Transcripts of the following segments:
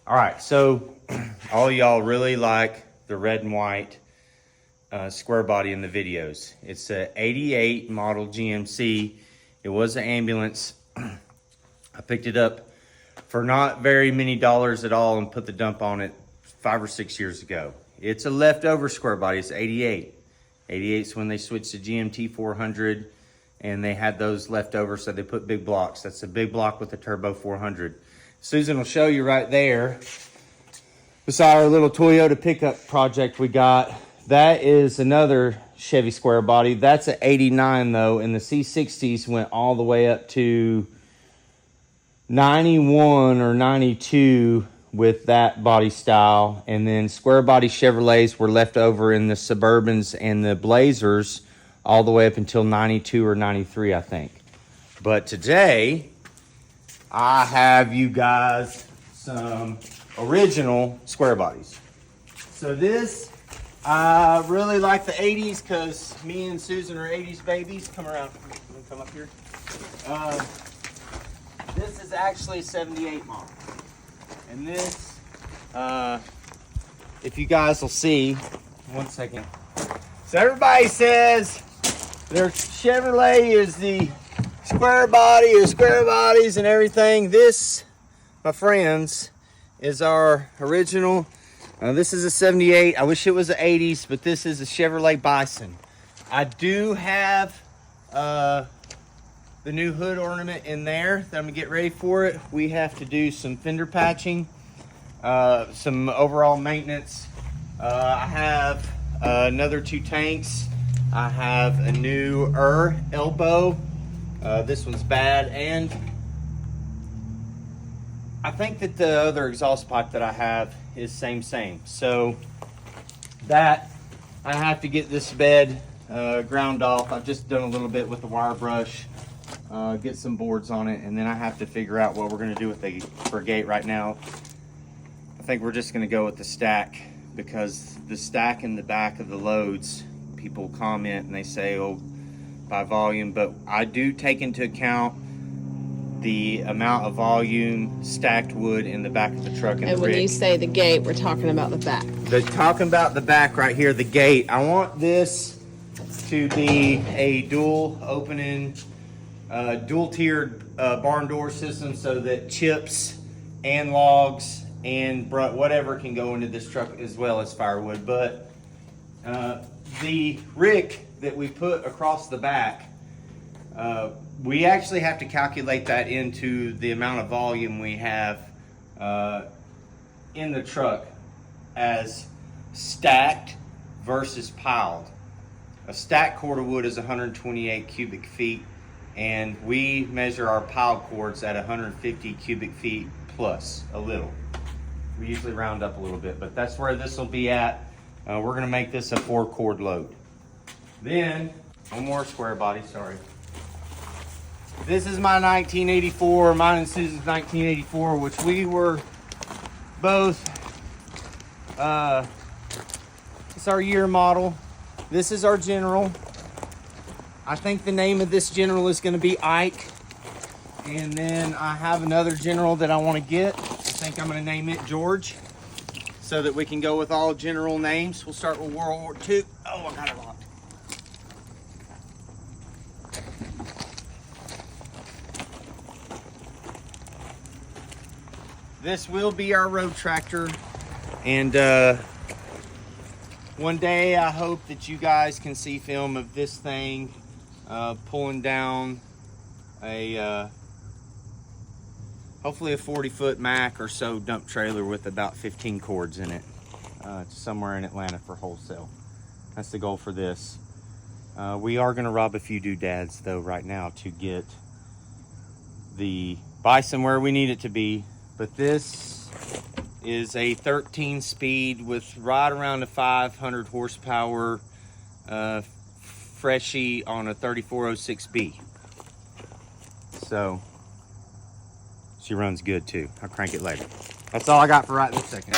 All right, so all y'all really like the red and white square body in the videos. It's a 88 model GMC. It was an ambulance. I picked it up for not very many dollars at all and put the dump on it 5 or 6 years ago. It's a leftover square body. It's 88. 88's when they switched to GMT 400 and they had those left over, so they put big blocks. That's a big block with the turbo 400. Susan will show you right there. Beside our little Toyota pickup project we got, that is another Chevy square body. That's an 89 though, and the C60s went all the way up to 91 or 92 with that body style. And then square body Chevrolets were left over in the Suburbans and the Blazers all the way up until 92 or 93, I think. But today, I have you guys some original square bodies. So this, I really like the 80s because me and Susan are 80s babies. Come around, come up here. This is actually a 78 model. And this, if you guys will see, one second. So everybody says their Chevrolet is the square body or square bodies and everything. This, my friends, is our original. This is a 78. I wish it was the 80s, but this is a Chevrolet Bison. I do have the new hood ornament in there that I'm gonna get ready for it. We have to do some fender patching, some overall maintenance. I have another 2 tanks. I have a new elbow. This one's bad, and I think that the other exhaust pipe that I have is same. So that I have to get this bed ground off. I've just done a little bit with the wire brush, get some boards on it, and then I have to figure out what we're gonna do with the gate right now. I think we're just gonna go with the stack, because the stack in the back of the loads, people comment and they say, oh, by volume, but I do take into account the amount of volume stacked wood in the back of the truck. And when you say the gate, we're talking about the back. Talking about the back right here, the gate. I want this to be a dual opening, dual tiered barn door system, so that chips and logs and whatever can go into this truck, as well as firewood. But the rick that we put across the back, we actually have to calculate that into the amount of volume we have in the truck as stacked versus piled. A stacked cord of wood is 128 cubic feet, and we measure our piled cords at 150 cubic feet plus a little. We usually round up a little bit, but that's where this will be at. We're gonna make this a 4-cord load. Then, one more square body, sorry. This is my 1984, mine and Susan's 1984, which we were both, it's our year model. This is our General. I think the name of this General is gonna be Ike. And then I have another General that I wanna get. I think I'm gonna name it George, so that we can go with all General names. We'll start with World War II. Oh, I got it locked. This will be our road tractor, and one day I hope that you guys can see film of this thing pulling down a hopefully a 40-foot Mack or so dump trailer with about 15 cords in it, somewhere in Atlanta for wholesale. That's the goal for this. We are gonna rob a few doodads though right now to get the Bison where we need it to be. But this is a 13 speed with right around a 500 horsepower freshie on a 3406B. So she runs good too. I'll crank it later. That's all I got for right this second.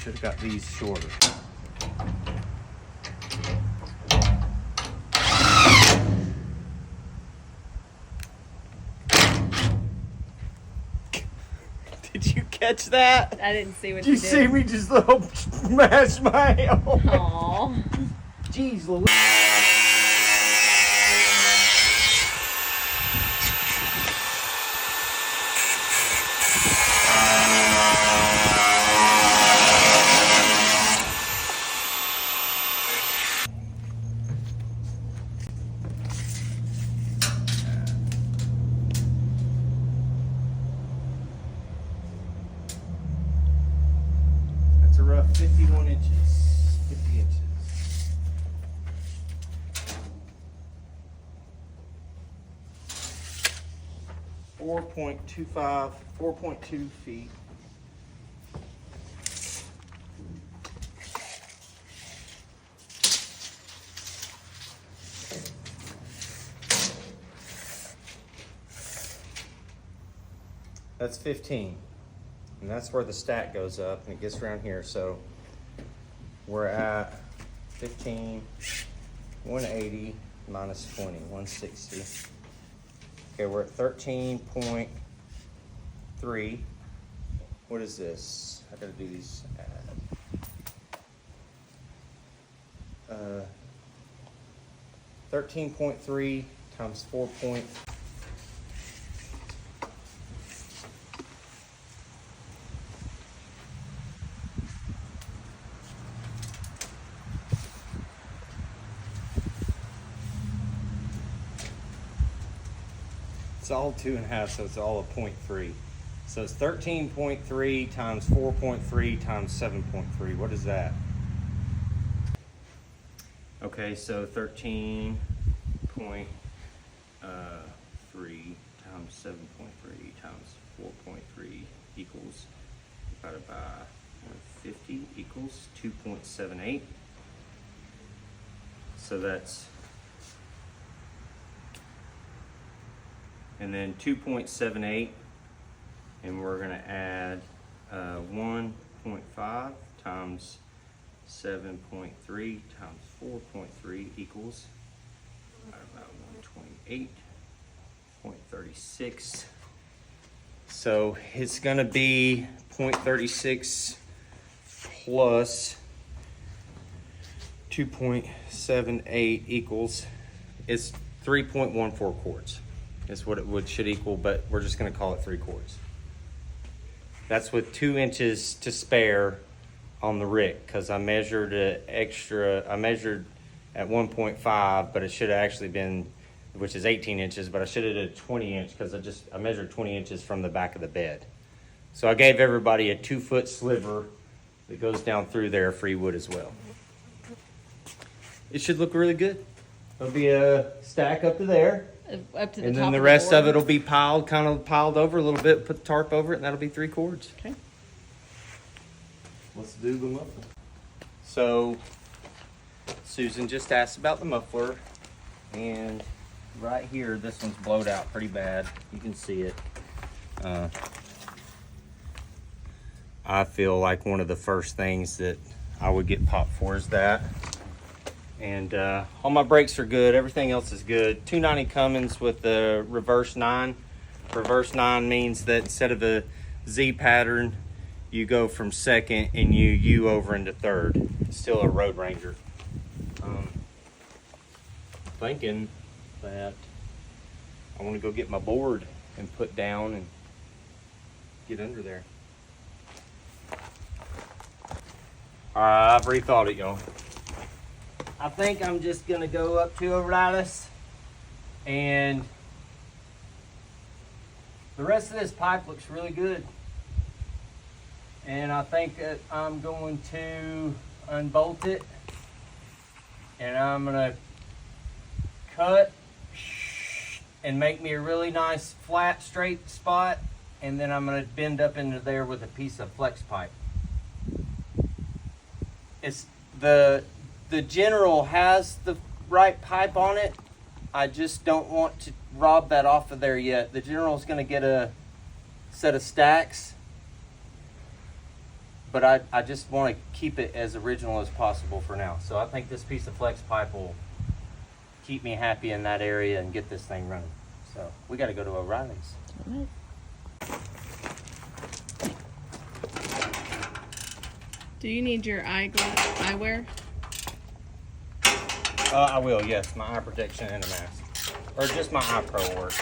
Should have got these shorter. Did you catch that? I didn't see what Did you see me just little smash my helmet? Aww. Jeez Louise. That's a rough 51 inches. 50 inches. 4.25, 4.2 feet. That's 15. And that's where the stack goes up and it gets around here. So we're at 15, 180 minus 20, 160. Okay, we're at 13.3. What is this? I gotta do these. 13.3 times 4. It's all 2.5, so it's all a 0.3. So it's 13.3 times 4.3 times 7.3. What is that? Okay, so 13.3 times 7.3 times 4.3 equals, divided by 150 equals 2.78. So that's, and then 2.78, and we're gonna add 1.5 times 7.3 times 4.3 equals about 128.36. So it's gonna be 0.36 plus 2.78 equals, it's 3.14 quarts. Is what it should equal, but we're just gonna call it 3 quarts. That's with 2 inches to spare on the rick, because I measured at 1.5, but it should have actually been, which is 18 inches, but I should have did 20 inch because I measured 20 inches from the back of the bed. So I gave everybody a 2-foot sliver that goes down through there, free wood as well. It should look really good. There'll be a stack up to there. Up to the And top then the of rest board. of it will be piled over a little bit, put the tarp over it, and that'll be 3 cords. Okay. Let's do the muffler. So, Susan just asked about the muffler, and right here, this one's blowed out pretty bad. You can see it. I feel like one of the first things that I would get popped for is that. And all my brakes are good. Everything else is good. 290 Cummins with the reverse 9. Reverse 9 means that instead of a Z pattern, you go from second and you U over into third. It's still a Road Ranger. Thinking that I want to go get my board and put down and get under there. I've rethought it, y'all. I think I'm just gonna go up to O'Reilly's, and the rest of this pipe looks really good. And I think that I'm going to unbolt it, and I'm gonna cut and make me a really nice flat straight spot, and then I'm gonna bend up into there with a piece of flex pipe. It's the General has the right pipe on it. I just don't want to rob that off of there yet. The General's gonna get a set of stacks, but I just want to keep it as original as possible for now. So I think this piece of flex pipe will keep me happy in that area and get this thing running. So we got to go to O'Reilly's. All right. Do you need your eyewear? I will, yes. My eye protection and a mask. Or just my eye pro will work.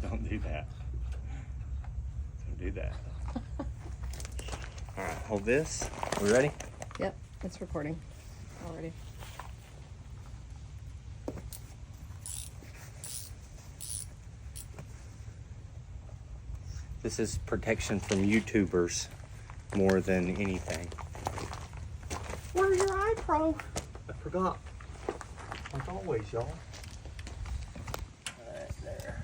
Don't do that. Don't do that. All right, hold this. We ready? Yep, it's recording already. This is protection from YouTubers more than anything. Where's your eye pro? I forgot. Like always, y'all. Right there.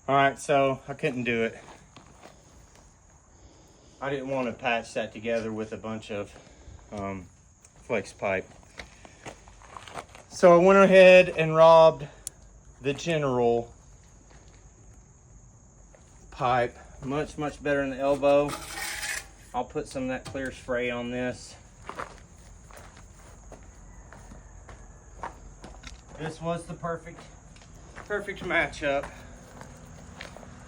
All right, so I couldn't do it. I didn't want to patch that together with a bunch of flex pipe. So I went ahead and robbed the general pipe. Much better in the elbow. I'll put some of that clear spray on this. This was the perfect matchup.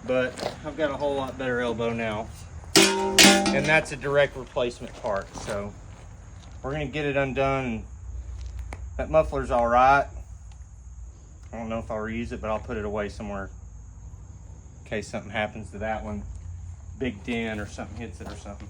But I've got a whole lot better elbow now. And that's a direct replacement part. So we're gonna get it undone. That muffler's all right. I don't know if I'll reuse it, but I'll put it away somewhere in case something happens to that one. Big dent or something hits it or something.